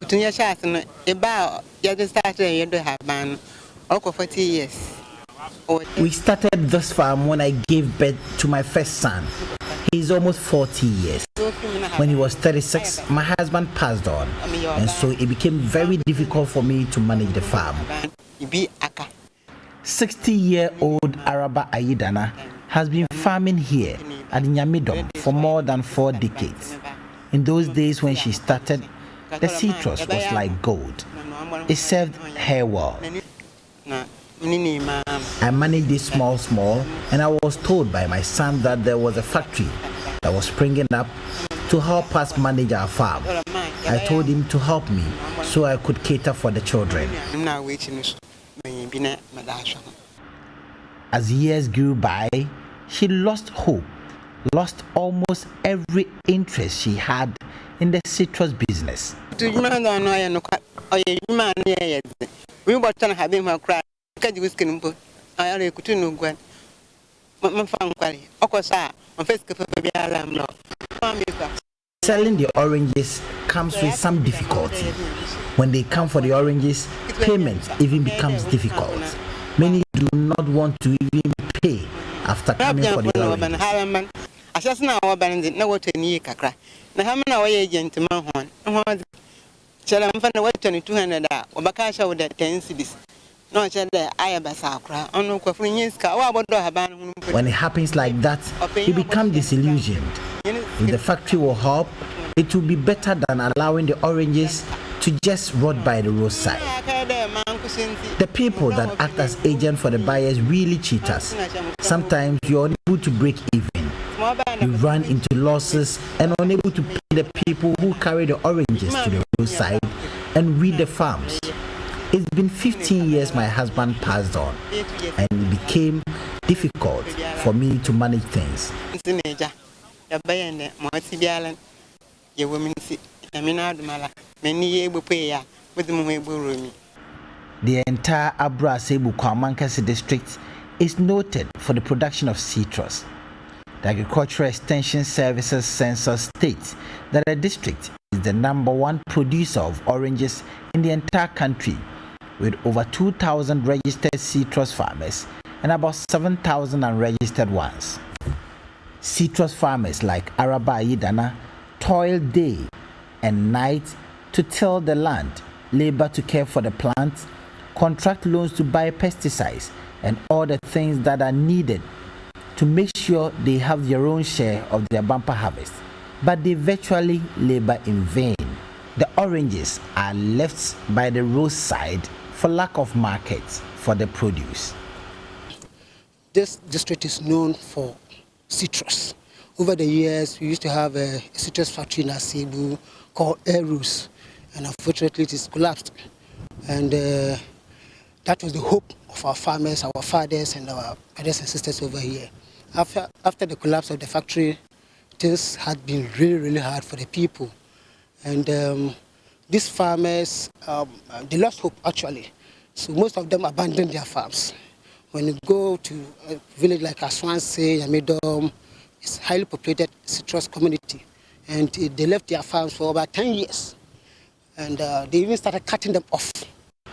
Tunya Shaston, about you just started, you do have man, over 40 years. We started this farm when I gave birth to my first son. He's almost 40 years. When he was 36, my husband passed on, and so it became very difficult for me to manage the farm. 60-year-old Abura Ayidana has been farming here at Nyamidom for more than 4 decades. In those days when she started, the citrus was like gold. It served her well. I managed it small, and I was told by my son that there was a factory that was springing up to help us manage our farm. I told him to help me so I could cater for the children. As years grew by, she lost hope, lost almost every interest she had in the citrus business. Selling the oranges comes with some difficulty. When they come for the oranges, payment even becomes difficult. Many do not want to even pay after coming for the oranges. When it happens like that, you become disillusioned. If the factory will help, it will be better than allowing the oranges to just rot by the roadside. The people that act as agents for the buyers really cheat us. Sometimes you're unable to break even. You run into losses and unable to pay the people who carry the oranges to the roadside and weed the farms. It's been 15 years my husband passed on, and it became difficult for me to manage things. The entire Abura Asebu Kwamankese District is noted for the production of citrus. The Agricultural Extension Services census states that the district is the #1 producer of oranges in the entire country, with over 2,000 registered citrus farmers and about 7,000 unregistered ones. Citrus farmers like Abura Ayidana toil day and night to till the land, labor to care for the plants, contract loans to buy pesticides, and all the things that are needed to make sure they have their own share of their bumper harvest. But they virtually labor in vain. The oranges are left by the roadside for lack of markets for the produce. This district is known for citrus. Over the years, we used to have a citrus factory in Asebu called Erus, and unfortunately it is collapsed. And that was the hope of our farmers, our fathers, and our brothers and sisters over here. After the collapse of the factory, this had been really hard for the people. And these farmers, they lost hope actually. So most of them abandoned their farms. When you go to a village like Aswanse, Yamidom, it's a highly populated citrus community. And they left their farms for about 10 years. And they even started cutting them off.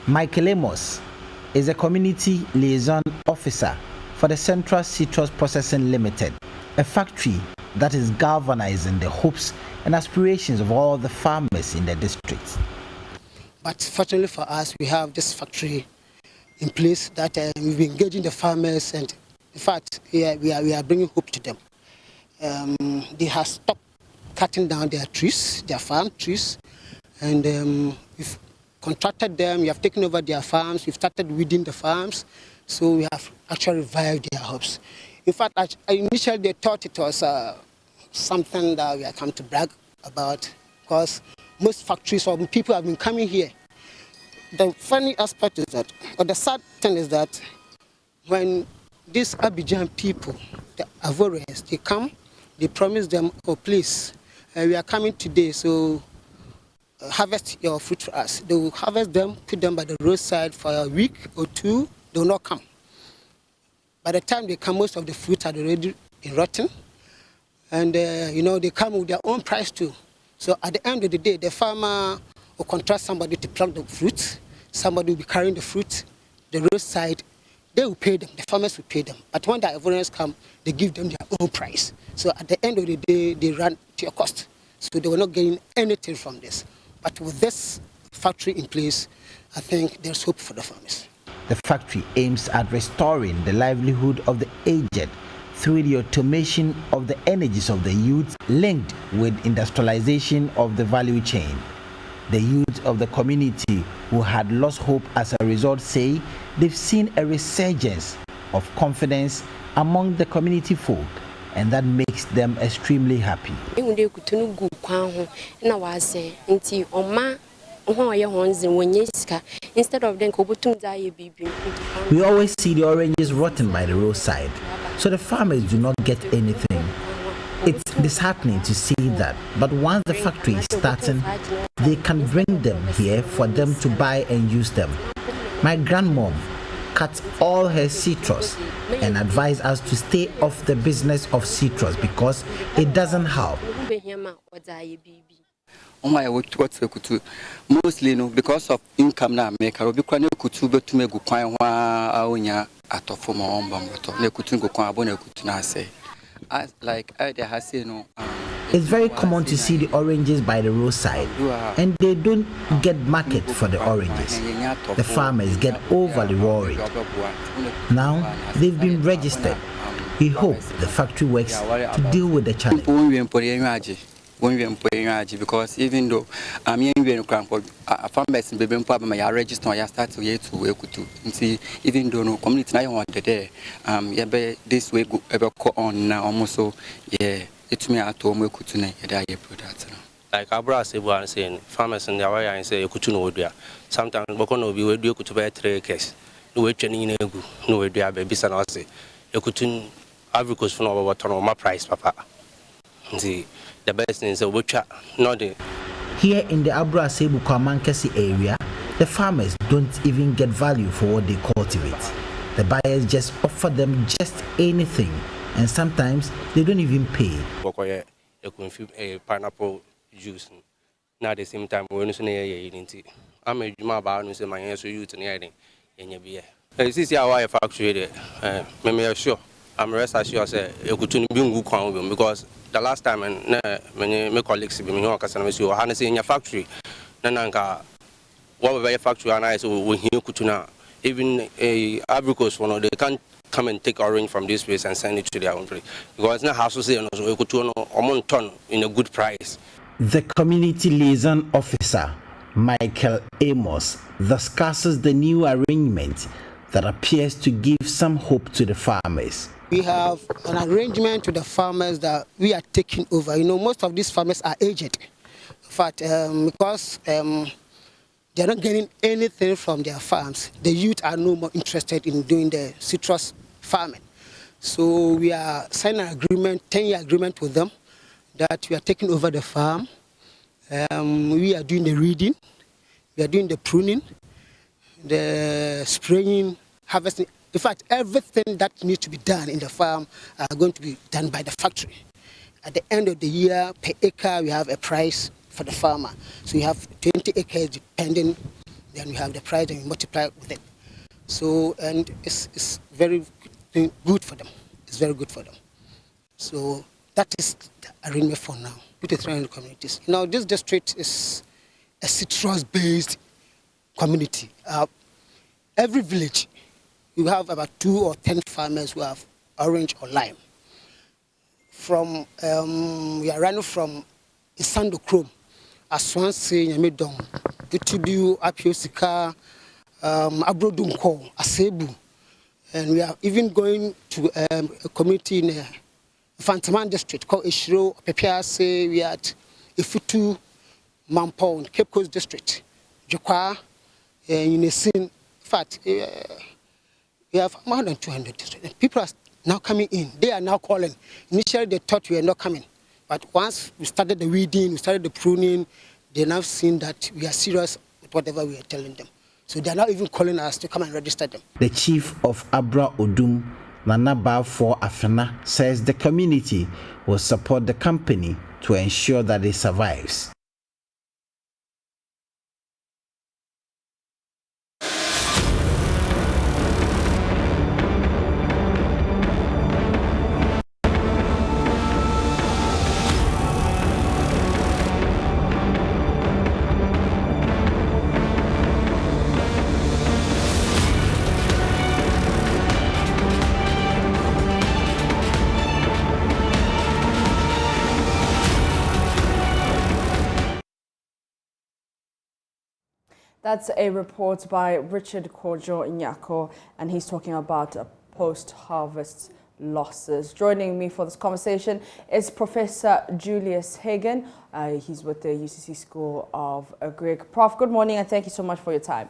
Michael Amos is a community liaison officer for the Central Citrus Processing Limited, a factory that is galvanizing the hopes and aspirations of all the farmers in the district. But fortunately for us, we have this factory in place that we've been engaging the farmers, and in fact, we are bringing hope to them. They have stopped cutting down their trees, their farm trees, and we've contracted them, we have taken over their farms, we've started weeding the farms, so we have actually revived their hopes. In fact, initially they thought it was something that we are come to brag about, because most factories or people have been coming here. The funny aspect is that, or the sad thing is that, when these Abidjan people, the Ivorians, they come, they promise them, oh please, we are coming today, so harvest your fruit for us. They will harvest them, put them by the roadside for a week or two, they will not come. By the time they come, most of the fruits are already rotten, and they come with their own price too. So at the end of the day, the farmer We'll contract somebody to pluck the fruit. Somebody will be carrying the fruit, the roadside. They will pay them. The farmers will pay them. But when the Ivorians come, they give them their own price. So at the end of the day, they run to your cost. So they were not getting anything from this. But with this factory in place, I think there's hope for the farmers. The factory aims at restoring the livelihood of the aged through the automation of the energies of the youth linked with industrialization of the value chain. The youth of the community who had lost hope as a result say they've seen a resurgence of confidence among the community folk, and that makes them extremely happy. Instead of them, we always see the oranges rotten by the roadside, so the farmers do not get anything. It's disheartening to see that, but once the factory is starting, they can bring them here for them to buy and use them. My grandmom cut all her citrus and advised us to stay off the business of citrus because it doesn't help. Mostly no, because of income na make I be kwani kutu betume gu kwan ho aonya atofo mo ombamboto na kutu gu kwan abona kutu na say like I dey ha say no. It's very common to see the oranges by the roadside, and they don't get market for the oranges. The farmers get overly worried. Now they've been registered. We hope the factory works to deal with the challenge. Because even though I'm in farmers in Baby Papa, I register, I start to get to work to even though no community I want the day, this way go ever go on now almost so yeah, it's me at home work to product. Like Abura Asebu saying, farmers in the area and say you could know there. Sometimes Bokono be with you could buy 3 acres. No way training in a no way there, baby, son, I say you couldn't average for no what on my price, Papa. See. The best thing is a butcher, not the. Here in the Abura Asebu Kwamankese area, the farmers don't even get value for what they cultivate. The buyers just offer them just anything, and sometimes they don't even pay. A pineapple juice. Now at the same time, we're not saying I'm a Juma about to my answer you to the in your beer. This is how I factory. Maybe sure. I'm rest assured say you could be good because the last time my colleagues be me you are in your factory. Nananga what by factory and I so we here kutuna even a abricos one they can't come and take orange from this place and send it to their own place because now house say no so kutuno a ton in a good price. The community liaison officer Michael Amos discusses the new arrangement that appears to give some hope to the farmers. We have an arrangement with the farmers that we are taking over. You know, most of these farmers are aged. In fact, because they're not getting anything from their farms, the youth are no more interested in doing the citrus farming. So we are signing an agreement, 10-year agreement with them, that we are taking over the farm. We are doing the reading, we are doing the pruning, the spraying, harvesting. In fact, everything that needs to be done in the farm are going to be done by the factory. At the end of the year, per acre, we have a price for the farmer. So we have 20 acres depending, then we have the price and we multiply with it. So, and it's very good for them. It's very good for them. So that is the arrangement for now with the surrounding communities. Now, this district is a citrus-based community. Every village, you have about 2 or 10 farmers who have orange or lime. From we are running from Isando Chrome, Aswanse, Yamedong, Butubu, Apiosika, Abrodunko, Asebu, and we are even going to a community in Fantaman district called Ishiro, Pepiase, we are at Ifutu, Mampong, Cape Coast district, Jokwa, Unesin. In fact, we have more than 200 districts. People are now coming in. They are now calling. Initially, they thought we were not coming. But once we started the weeding, we started the pruning, they now seen that we are serious with whatever we are telling them. So they are now even calling us to come and register them. The chief of Abura Odum, Nanaba for Afena, says the community will support the company to ensure that it survives. That's a report by Richard Kojo Nyako, and he's talking about post-harvest losses. Joining me for this conversation is Professor Julius Hagen. He's with the UCC School of Agric. Prof, good morning and thank you so much for your time.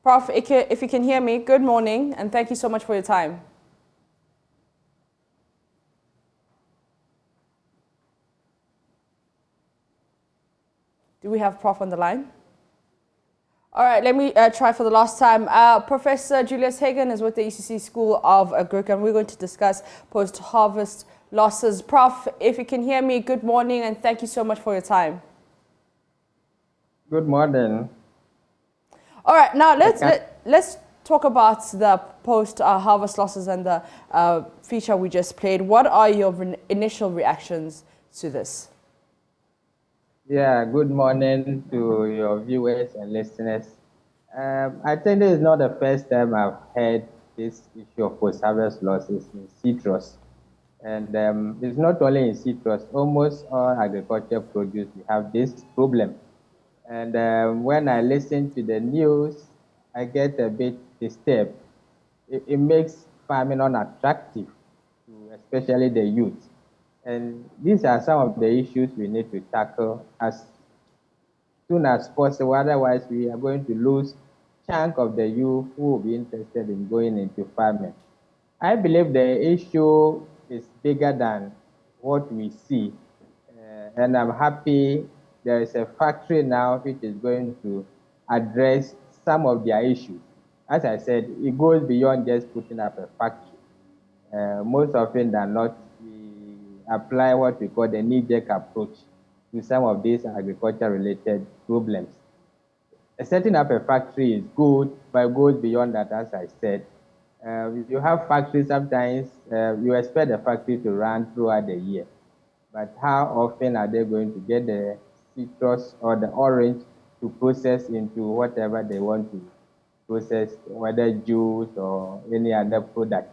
Prof, if you can hear me, good morning and thank you so much for your time. Do we have Prof on the line? All right, let me try for the last time. Professor Julius Hagen is with the UCC School of Agric, and we're going to discuss post-harvest losses. Prof, if you can hear me, good morning, and thank you so much for your time. Good morning. All right, now let's talk about the post-harvest losses and the feature we just played. What are your initial reactions to this? Yeah, good morning to your viewers and listeners. I think this is not the first time I've heard this issue of post-harvest losses in citrus. And it's not only in citrus, almost all agricultural produce, we have this problem. And when I listen to the news, I get a bit disturbed. It makes farming unattractive to especially the youth. And these are some of the issues we need to tackle as soon as possible. Otherwise, we are going to lose a chunk of the youth who will be interested in going into farming. I believe the issue is bigger than what we see. And I'm happy there is a factory now which is going to address some of their issues. As I said, it goes beyond just putting up a factory. Most often than not, we apply what we call the knee-jerk approach to some of these agriculture-related problems. Setting up a factory is good, but it goes beyond that, as I said. If you have factories, sometimes you expect the factory to run throughout the year. But how often are they going to get the citrus or the orange to process into whatever they want to process, whether juice or any other product?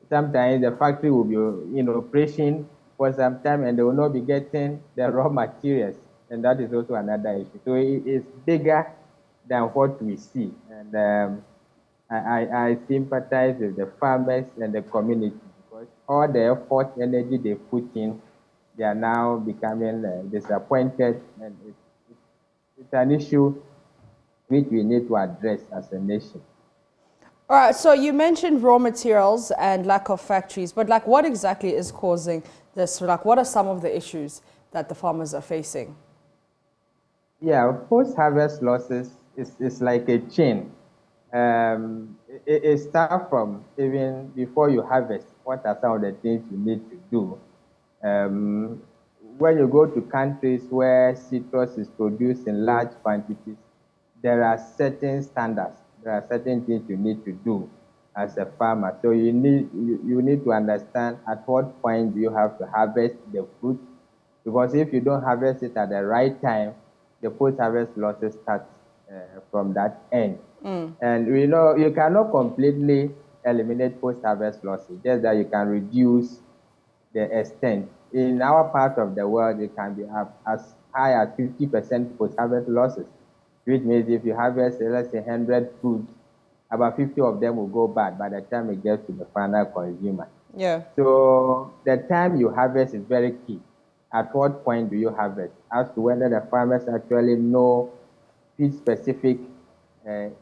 Sometimes the factory will be in operation for some time and they will not be getting the raw materials, and that is also another issue. So it is bigger than what we see, and I sympathize with the farmers and the community because all the effort, energy they put in, they are now becoming disappointed, and it's an issue which we need to address as a nation. All right, so you mentioned raw materials and lack of factories, but like what exactly is causing this? Like what are some of the issues that the farmers are facing? Yeah, post-harvest losses is like a chain. It starts from even before you harvest. What are some of the things you need to do? When you go to countries where citrus is produced in large quantities, there are certain standards. There are certain things you need to do as a farmer. So you need to understand at what point do you have to harvest the fruit, because if you don't harvest it at the right time, the post-harvest losses start from that end. And we know you cannot completely eliminate post-harvest losses, just that you can reduce the extent. In our part of the world, it can be up as high as 50% post-harvest losses, which means if you harvest, let's say, 100 fruits, about 50 of them will go bad by the time it gets to the final consumer. Yeah. So the time you harvest is very key. At what point do you harvest? As to whether the farmers actually know which specific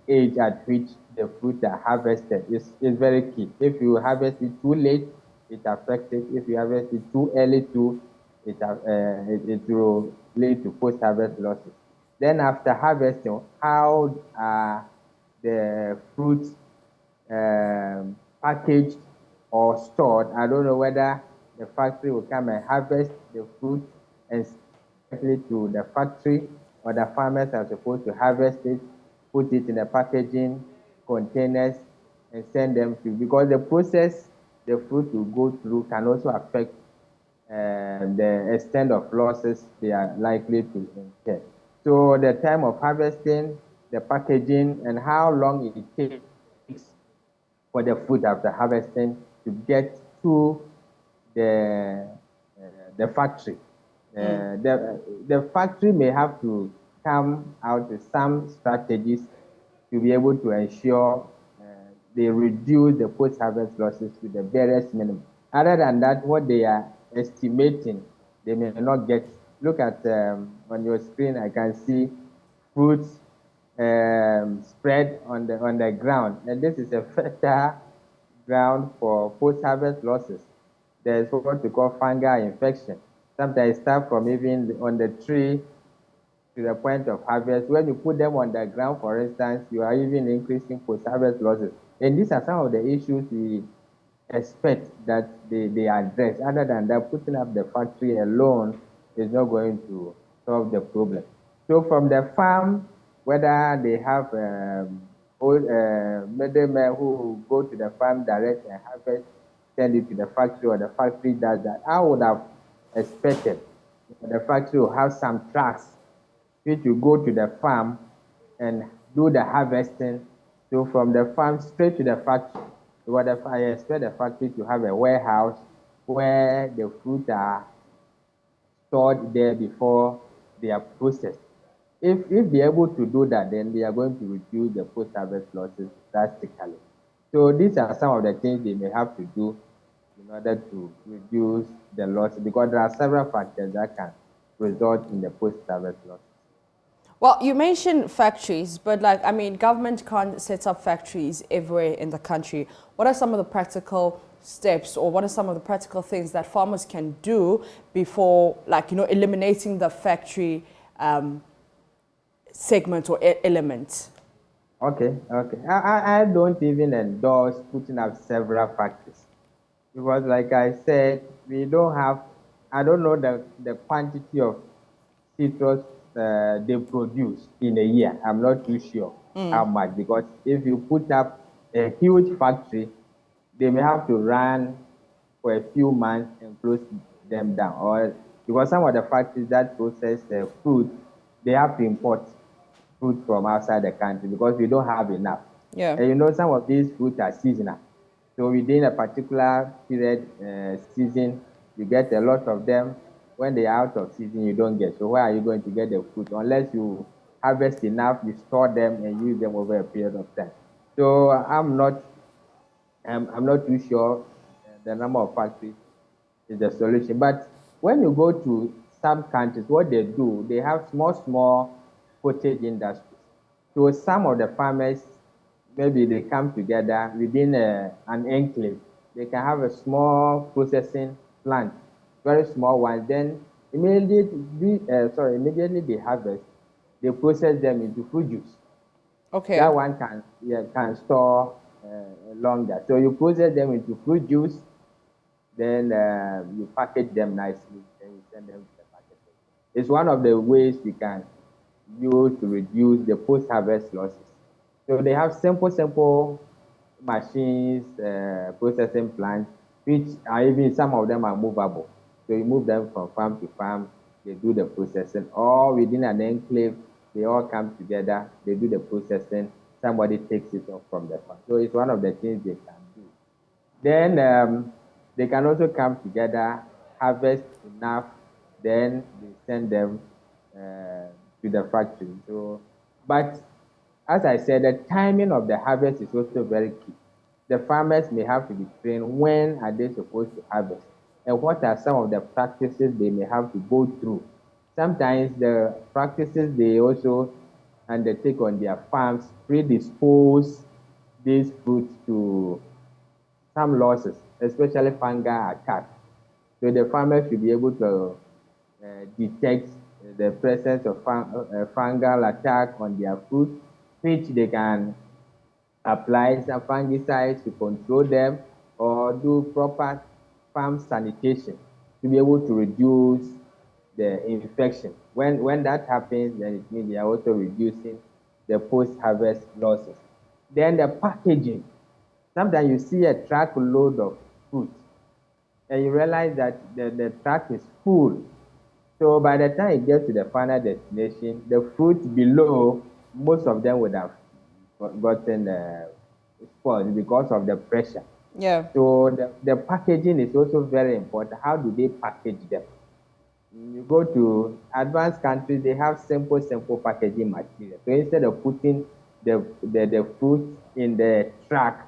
age at which the fruits are harvested is very key. If you harvest it too late, it affects it. If you harvest it too early, it will lead to post-harvest losses. Then after harvesting, how are the fruits packaged or stored? I don't know whether the factory will come and harvest the fruit and send it to the factory, or the farmers are supposed to harvest it, put it in the packaging containers, and send them to, because the process the fruit will go through can also affect the extent of losses they are likely to incur. So the time of harvesting, the packaging, and how long it takes for the fruit after harvesting to get to the the factory. The factory may have to come out with some strategies to be able to ensure they reduce the post-harvest losses to the barest minimum. Other than that, what they are estimating, they may not get. Look at on your screen, I can see fruits spread on the ground, and this is a fertile ground for post-harvest losses. There's what we call fungal infection. Sometimes start from even on the tree to the point of harvest. When you put them on the ground, for instance, you are even increasing post-harvest losses. And these are some of the issues we expect that they address. Other than that, putting up the factory alone is not going to solve the problem. So from the farm, whether they have old middlemen who go to the farm direct and harvest, send it to the factory, or the factory does that, I would have expected the factory will have some trucks which will go to the farm and do the harvesting. So from the farm straight to the factory. What I expect the factory to have a warehouse where the fruit are stored there before they are processed. If they're able to do that, then they are going to reduce the post-harvest losses drastically. So these are some of the things they may have to do in order to reduce the loss, because there are several factors that can result in the post-harvest losses. Well, you mentioned factories, but like, I mean, government can't set up factories everywhere in the country. What are some of the practical steps, or what are some of the practical things that farmers can do before, like, you know, eliminating the factory segment or element? Okay. I don't even endorse putting up several factories, because like I said, we don't have, I don't know the quantity of citrus they produce in a year. I'm not too sure how much, because if you put up a huge factory, they may have to run for a few months and close them down. Or because some of the factories that process fruit, they have to import fruit from outside the country because we don't have enough. Yeah. And you know, some of these fruits are seasonal. So within a particular period, season, you get a lot of them. When they are out of season, you don't get. So where are you going to get the fruit? Unless you harvest enough, you store them and use them over a period of time. So I'm not too sure the number of factories is the solution. But when you go to some countries, what they do, they have small cottage industries. So some of the farmers, maybe they come together within an enclave. They can have a small processing plant, very small one. Then immediately they harvest, they process them into fruit juice. Okay. That one can store longer. So you process them into fruit juice, then you package them nicely, and you send them to the market. It's one of the ways we can use to reduce the post-harvest losses. So they have simple machines, processing plants, which are even, some of them are movable. So you move them from farm to farm, they do the processing, or within an enclave, they all come together, they do the processing, somebody takes it off from the farm. So it's one of the things they can do. Then they can also come together, harvest enough, then they send them to the factory. So, but as I said, the timing of the harvest is also very key. The farmers may have to be trained, when are they supposed to harvest, and what are some of the practices they may have to go through. Sometimes the practices they also undertake on their farms predispose these fruits to some losses, especially fungal attack. So the farmers should be able to detect the presence of fungal attack on their fruit, which they can apply some fungicides to control them, or do proper farm sanitation to be able to reduce the infection. When that happens, then it means they are also reducing the post-harvest losses. Then the packaging. Sometimes you see a truckload of fruit, and you realize that the truck is full. So by the time it gets to the final destination, the fruit below, most of them would have gotten spoiled because of the pressure. Yeah. So the packaging is also very important. How do they package them? You go to advanced countries, they have simple packaging material. So instead of putting the fruit in the truck,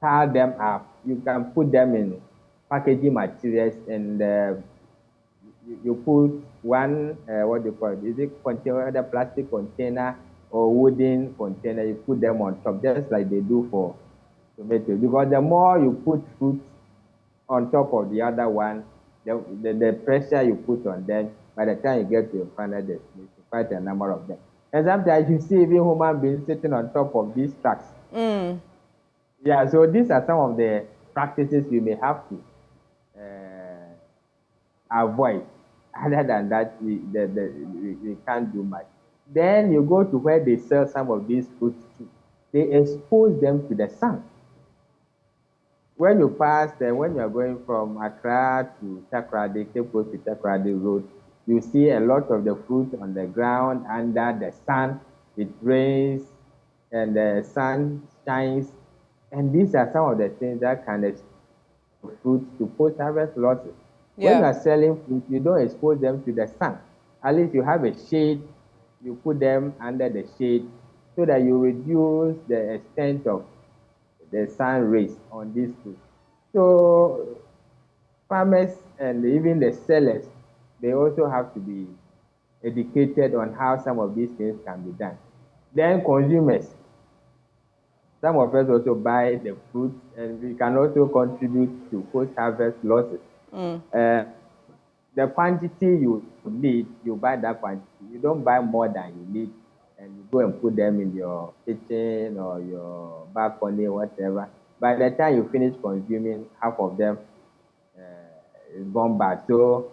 tie them up, you can put them in packaging materials, and you put one, what do you call it? Is it container, the plastic container or wooden container? You put them on top, just like they do for tomatoes. Because the more you put fruit on top of the other one, the pressure you put on them, by the time you get to your final destination, quite a number of them. And sometimes you see even human beings sitting on top of these trucks. Yeah, so these are some of the practices we may have to avoid. Other than that, we can't do much. Then you go to where they sell some of these fruits too. They expose them to the sun. When you pass there, when you are going from Accra to Takoradi, Cape Coast to Takoradi Road, you see a lot of the fruit on the ground under the sun. It rains and the sun shines. And these are some of the things that can expose fruit to post-harvest losses. Yeah. When you are selling fruit, you don't expose them to the sun. At least you have a shade, you put them under the shade so that you reduce the extent of the sun rays on these fruits. So farmers and even the sellers, they also have to be educated on how some of these things can be done. Then consumers, some of us also buy the fruits, and we can also contribute to post-harvest losses. The quantity you need, you buy that quantity. You don't buy more than you need, and you go and put them in your kitchen or your balcony, whatever. By the time you finish consuming, half of them is gone bad. So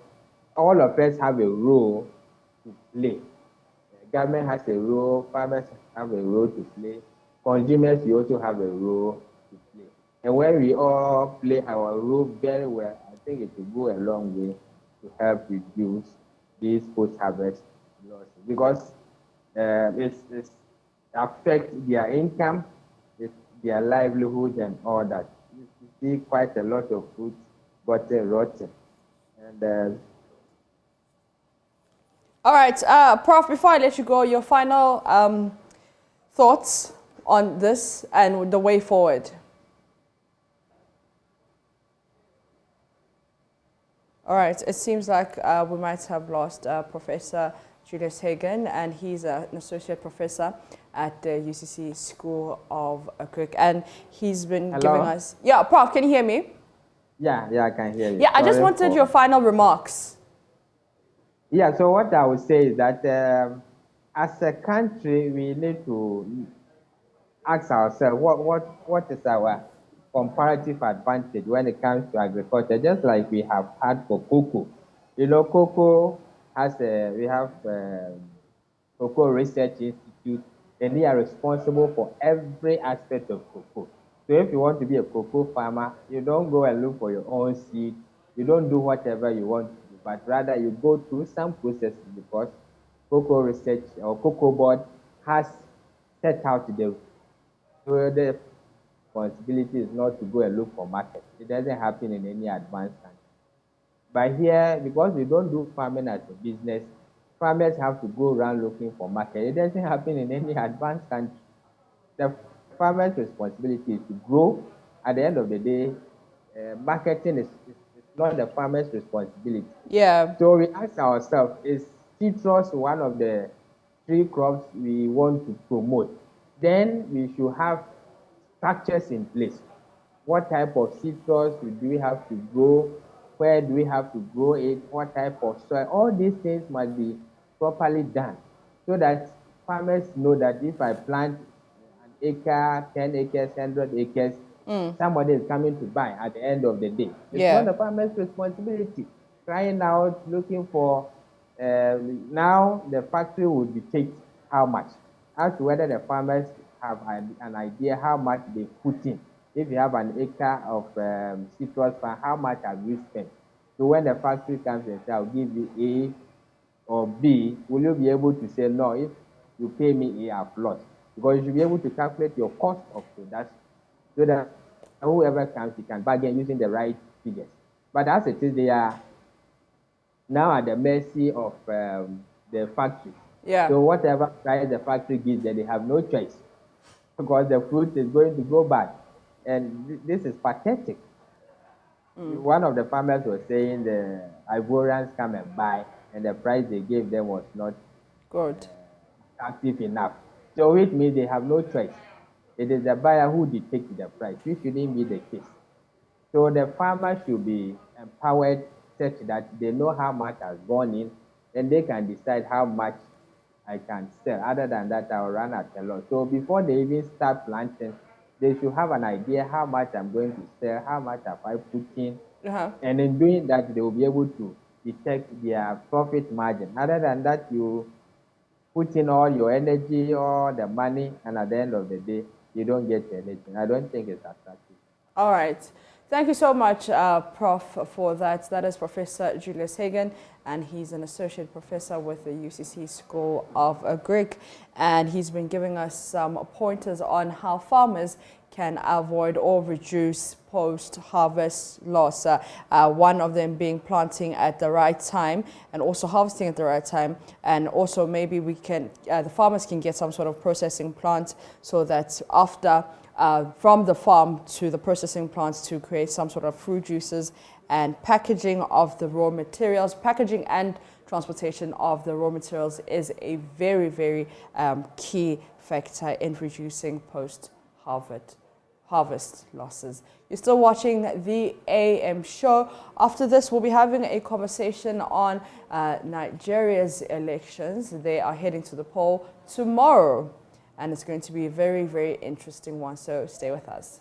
all of us have a role to play. The government has a role, farmers have a role to play, consumers, you also have a role to play. And when we all play our role very well, I think it will go a long way to help reduce these post-harvest losses, because it affects their income, their livelihood, and all that. You see quite a lot of food gotten rotten. And all right, Prof, before I let you go, your final thoughts on this and the way forward. All right, it seems like we might have lost Professor Julius Hagen, and he's an associate professor at the UCC School of Agric, and he's been giving us... Yeah, Prof, can you hear me? Yeah, I can hear you. Yeah, I just wanted your final remarks. Yeah, so what I would say is that as a country, we need to ask ourselves what is our comparative advantage when it comes to agriculture, just like we have had for cocoa. You know, cocoa has we have Cocoa Research Institute, and they are responsible for every aspect of cocoa. So if you want to be a cocoa farmer, you don't go and look for your own seed. You don't do whatever you want to do, but rather you go through some processes, because Cocoa Research or Cocoa Board has set out the responsibility is not to go and look for market. It doesn't happen in any advanced country. But here, because we don't do farming as a business, farmers have to go around looking for market. It doesn't happen in any advanced country. The farmer's responsibility is to grow. At the end of the day, marketing is not the farmer's responsibility. Yeah. So we ask ourselves, is citrus one of the 3 crops we want to promote? Then we should have structures in place. What type of citrus do we have to grow? Where do we have to grow it? What type of soil? All these things must be properly done, so that farmers know that if I plant an acre, 10 acres, 100 acres, somebody is coming to buy at the end of the day. It's not the farmer's responsibility. Crying out, looking for, now the factory will dictate how much, as to whether the farmers have an idea how much they put in. If you have an acre of citrus farm, how much have you spent? So when the factory comes and says, I'll give you A or B, will you be able to say, no, if you pay me A, I've lost? Because you should be able to calculate your cost of production, so that whoever comes, you can bargain using the right figures. But as it is, they are now at the mercy of the factory. Yeah. So whatever price the factory gives them, they have no choice because the fruit is going to go bad. And this is pathetic. One of the farmers was saying the Ivorians come and buy, and the price they gave them was not good, active enough. So it means they have no choice. It is the buyer who dictates the price, which shouldn't be the case. So the farmer should be empowered such that they know how much has gone in, and they can decide how much I can sell. Other than that, I'll run at a loss. So before they even start planting, they should have an idea how much I'm going to sell, how much have I put in, and in doing that, they will be able to detect their profit margin. Other than that, you put in all your energy, all the money, and at the end of the day, you don't get anything. I don't think it's attractive. All right. Thank you so much, Prof, for that. That is Professor Julius Hagen, and he's an associate professor with the UCC School of Agric, and he's been giving us some pointers on how farmers can avoid or reduce post-harvest loss. One of them being planting at the right time and also harvesting at the right time, and also maybe we can, the farmers can get some sort of processing plant so that after from the farm to the processing plants to create some sort of fruit juices, and packaging of the raw materials, packaging and transportation of the raw materials is a very, very key factor in reducing post-harvest losses. You're still watching the AM show. After this, we'll be having a conversation on Nigeria's elections. They are heading to the poll tomorrow, and it's going to be a very, very interesting one, so stay with us.